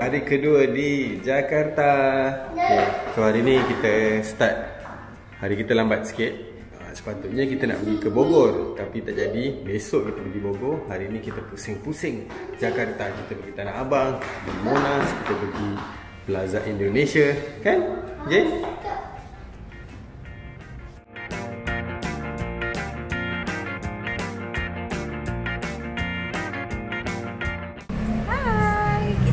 hari kedua di Jakarta. Okay, so hari ni kita start. Hari kita lambat sikit. Sepatutnya kita nak pergi ke Bogor, tapi tak jadi. Besok kita pergi Bogor. Hari ni kita pusing-pusing Jakarta. Kita pergi Tanah Abang, pergi Monas, kita pergi Plaza Indonesia. Kan? Jay?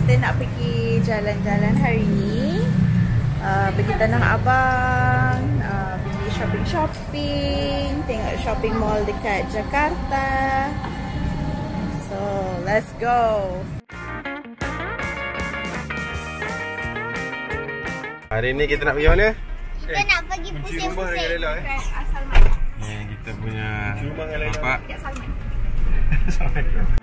Kita nak pergi jalan-jalan hari ni, pergi Tanah Abang, pergi shopping-shopping, tengok shopping mall dekat Jakarta. So, let's go. Hari ni kita nak pergi mana? Kita nak pergi pusing-pusing. Asal mana? Ni kita punya bapak. Assalamualaikum.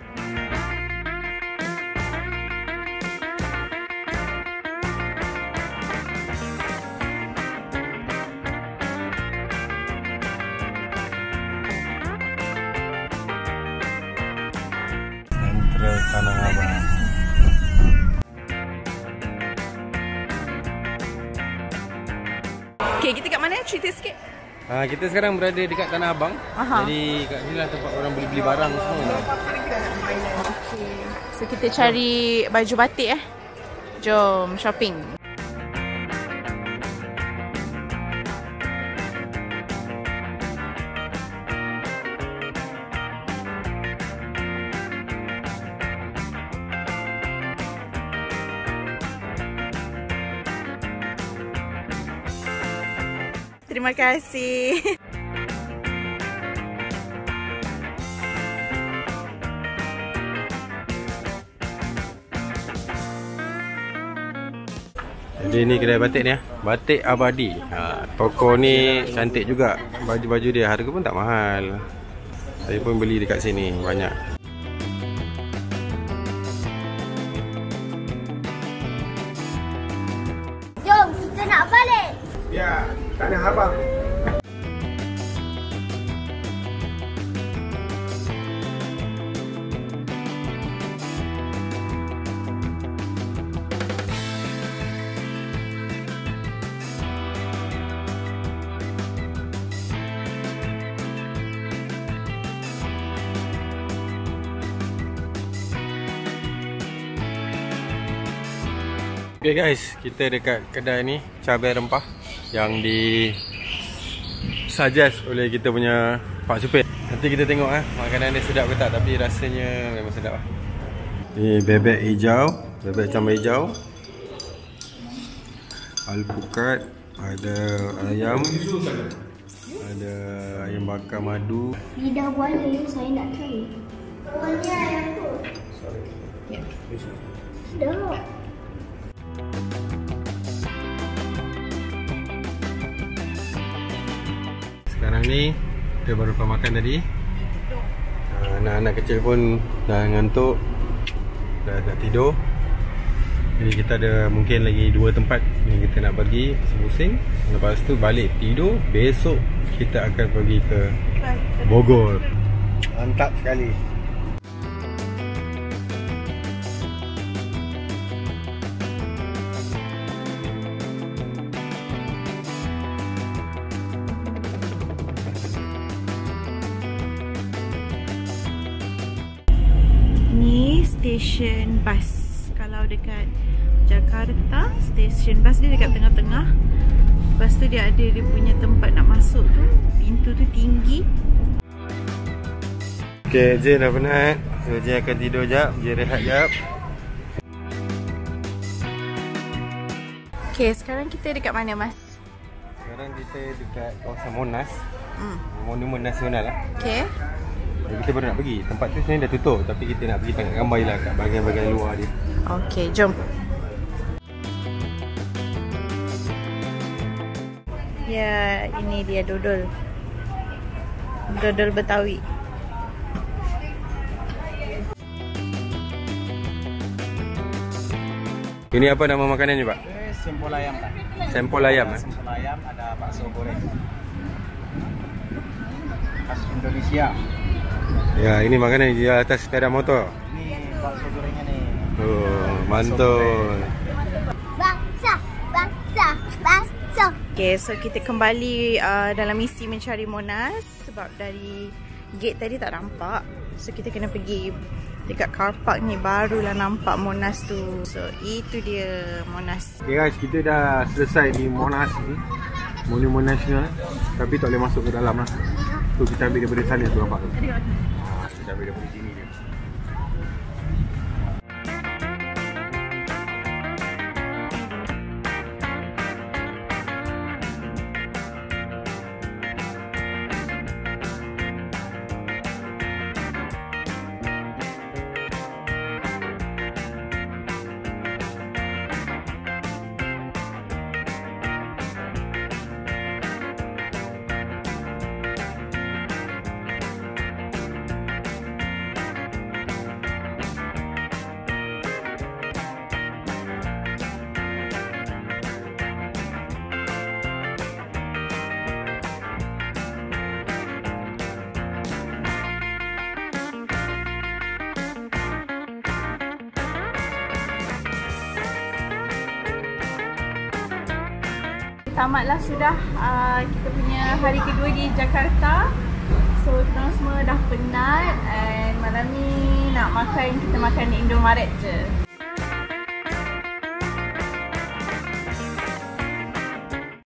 Tanah Abang. Okay, kita kat mana? Cerita sikit. Kita sekarang berada dekat Tanah Abang. Jadi kat sini lah tempat orang boleh beli barang semua. Okay. So kita cari baju batik . Jom shopping. Terima kasih. Jadi ni kedai batik ni Batik Abadi. Toko ni cantik juga. Baju-baju dia harga pun tak mahal. Saya pun beli dekat sini banyak. Jom, kita nak balik. Ya, Tanah Abang. Okay guys, kita dekat kedai ni, cabai rempah yang di suggest oleh kita punya Pak Supir. Nanti kita tengok makanan dia sedap ke tak, tapi rasanya memang sedap . Ni bebek hijau, bebek cabai hijau, alpukat, ada ayam, ada ayam bakar madu. Lidah buaya saya nak try. Buaya ayam tu. Ya. Sedap. Sekarang ni kita baru lepas makan tadi. Anak-anak kecil pun dah ngantuk, dah tidur. Jadi kita ada mungkin lagi 2 tempat yang kita nak pergi pusing-pusing. Lepas tu balik tidur. Besok kita akan pergi ke Bogor. Mantap sekali. Stesen bas. Kalau dekat Jakarta, stesen bas dia dekat tengah-tengah. Lepas tu dia ada dia punya tempat nak masuk tu, pintu tu tinggi. Okay, Jay dah penat. So Jay akan tidur jap, Jay rehat jap. Okay, sekarang kita dekat mana mas? Sekarang kita dekat kawasan Monas. Monumen Nasional lah. Okay. Kita baru nak pergi. Tempat tu sebenarnya dah tutup, tapi kita nak pergi tengok gambar lah kat bahagian-bahagian luar dia. Okay, jom. Ya, ini dia dodol. Dodol Betawi. Ini apa nama makanan ni, Pak? Sempol ayam, Pak. Sempol ayam. Sempol ayam, ada bakso goreng. Khas Indonesia. Ya, ini makanan di atas sepeda motor. Ini bakso gorengnya nih. Oh, mantul. Bangsa, bangsa, bangsa. Okay, so kita kembali dalam misi mencari Monas. Sebab dari gate tadi tak nampak. So kita kena pergi dekat car park ni, barulah nampak Monas tu. So itu dia Monas. Okay guys, kita dah selesai di Monas ni, Monumen Nasional. Tapi tak boleh masuk ke dalam lah. So kita ambil daripada sana tu, nampak tu. Kita ambil daripada sini dia. Tamatlah sudah kita punya hari kedua di Jakarta. So kita semua dah penat, and malam ni nak makan, kita makan Indomaret je.